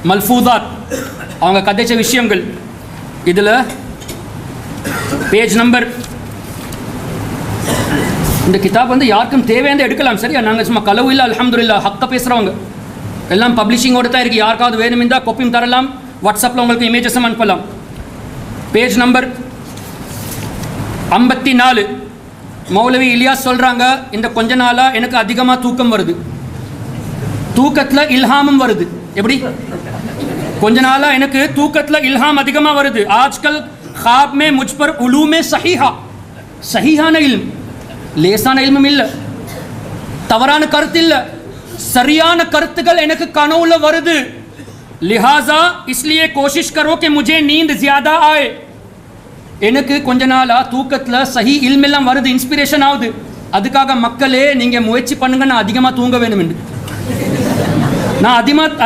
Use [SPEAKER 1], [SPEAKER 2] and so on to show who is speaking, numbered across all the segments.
[SPEAKER 1] மல்ஃபூதாத் அவங்க கதைச்ச விஷயங்கள். இதில் பேஜ் நம்பர், இந்த கிதாப் வந்து யாருக்கும் தேவையான எடுக்கலாம், சரியா? நாங்கள் சும்மா களவு இல்லை, அல்ஹம்துலில்லாஹ், ஹக்க பேசுகிறவங்க எல்லாம் பப்ளிஷிங்கோடு தான் இருக்குது. யாருக்காவது வேணுமென்றா கொப்பியும் தரலாம், வாட்ஸ்அப்பில் உங்களுக்கு இமேஜஸும் அனுப்பலாம். Page number 54. மௌலவி இலியாஸ் சொல்கிறாங்க, இந்த கொஞ்ச நாளாக எனக்கு அதிகமாக தூக்கம் வருது, தூக்கத்தில் இல்ஹாமும் வருது. எப்படி? கொஞ்ச நாளாக எனக்கு தூக்கத்தில் இல்ஹாம் அதிகமாக வருது. ஆஜ்கல் ख्वाब में मुझ पर उलूम सहीहा, सहीहाன இல்ம், லேசான இல்மும் இல்லை, தவறான கருத்து இல்லை, சரியான கருத்துக்கள் எனக்கு கனவுல வருது. लिहाजा इसलिए कोशिश करो कि मुझे नींद ज़्यादा आए. எனக்கு கொஞ்ச நாளாக தூக்கத்தில் சஹி இல்ம் எல்லாம் வருது, இன்ஸ்பிரேஷன் ஆகுது. அதுக்காக மக்களே நீங்கள் முயற்சி பண்ணுங்க, நான் அதிகமாக தூங்க வேணும் என்று, நான்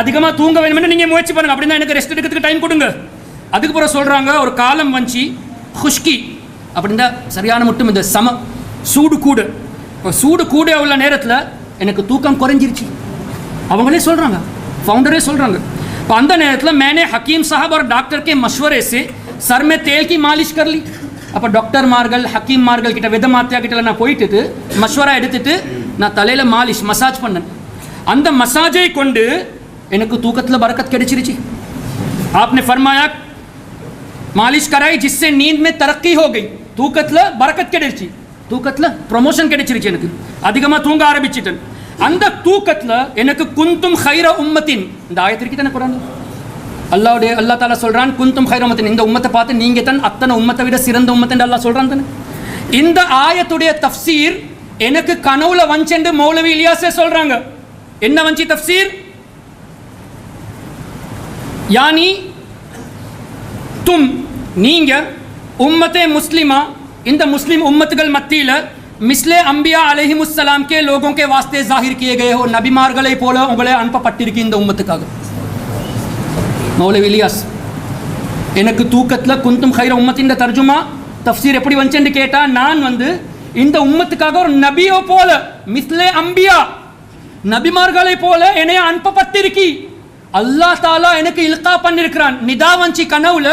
[SPEAKER 1] அதிகமாக தூங்க வேணும் என்று நீங்கள் முயற்சி பண்ணுங்க. அப்படின்னா எனக்கு ரெஸ்ட் எடுக்கிறதுக்கு டைம் கொடுங்க. அதுக்கு பிறகு சொல்கிறாங்க, ஒரு காலம் வந்துச்சு குஷ்கி அப்படின்னா சரியான மட்டும் இந்த சூடு கூட உள்ள நேரத்தில் எனக்கு தூக்கம் குறைஞ்சிருச்சு. அவங்களே சொல்கிறாங்க, फाउंडरे சொல்கிறாங்க. இப்போ அந்த நேரத்தில் मैंने हकीम साहब और डॉक्टर के मशवरे से सर में तेल की मालिश कर ली. அப்போ டாக்டர் மார்கள் ஹக்கீம் மார்கள் கிட்ட வேத மாத்தியா கிட்ட நான் போயிட்டு மஷ்வரா எடுத்துட்டு நான் தலையில் மாலிஷ் மசாஜ் பண்ணேன். அந்த மசாஜை கொண்டு எனக்கு தூக்கத்தில் बरकत கிடைச்சிருச்சு. आपने फरमाया मालिश कराई जिससे नींद में तरक्की हो गई. தூக்கத்தில் बरकत கிடைச்சி, தூக்கத்தில் ப்ரொமோஷன் கிடைச்சிருச்சு, எனக்கு அதிகமாக தூங்க ஆரம்பிச்சிட்டேன். அந்த தூக்கத்தில் எனக்கு குந்தும் ஹைர உம்மத்தின், இந்த ஆயத்திற்கு தானே குரான் அல்லா தாலா சொல்கிறான், குந்தும் ஹைர உம்மத்தின், இந்த உம்மத்தை பார்த்து நீங்கள் தான் அத்தனை உம்மத்தை விட சிறந்த உம்மத்தின் அல்லா சொல்கிறான் தானே. இந்த ஆயத்துடைய தஃப்சீர் எனக்கு கனவுல வந்துச்சு மௌலவி இலியாஸே சொல்கிறாங்க. என்ன வந்துச்சு தஃப்சீர்? யானி तुम நீங்க उम्मते मुस्लिमा, இந்த मुस्लिम उम्मतुகள் மத்தியில் मिसले अंबिया अलैहिमुस्सलाम के लोगों के वास्ते जाहिर किए गए हो, நபிமார்களை போல உங்களை அனுப்பப்பட்டிருக்கு இந்த உம்மத்துக்காக. மௌலவி இலியாஸ் எனக்கு தூக்கத்தில் குந்தும் ஹைர உம்மத்தின் தர்ஜுமா தஃப்சீர் எப்படி வந்துச்சுன்னு கேட்டால், நான் வந்து இந்த உம்மத்துக்காக ஒரு நபியோ போல, மிஸ்லே அம்பியா நபிமார்களை போல என்னை அனுப்பப்பட்டிருக்கி. அல்லாஹ் தாலா எனக்கு இல்கா பண்ணிருக்கிறான், நிதா வஞ்சி கனவுல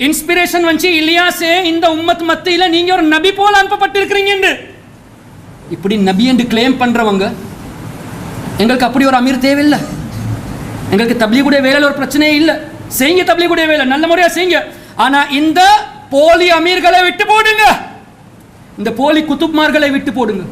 [SPEAKER 1] இன்ஸ்பிரேஷன் வஞ்சி, இலியாஸே இந்த உம்மத் மத்தியில் நீங்கள் ஒரு நபி போல அனுப்பப்பட்டிருக்கிறீங்க என்று. இப்படி நபி என்று கிளைம் பண்ணுறவங்க, எங்களுக்கு அப்படி ஒரு அமீர் தேவையில்லை, எங்களுக்கு தப்லீகுடைய வேலையில் ஒரு பிரச்சனையே இல்லை, செய்யுங்க தப்லீகுடைய வேலை நல்ல முறையாக செய்யுங்க. ஆனால் இந்த போலி அமீர்களை விட்டு போடுங்க, இந்த போலி குத்துப்மார்களை விட்டு போடுங்க.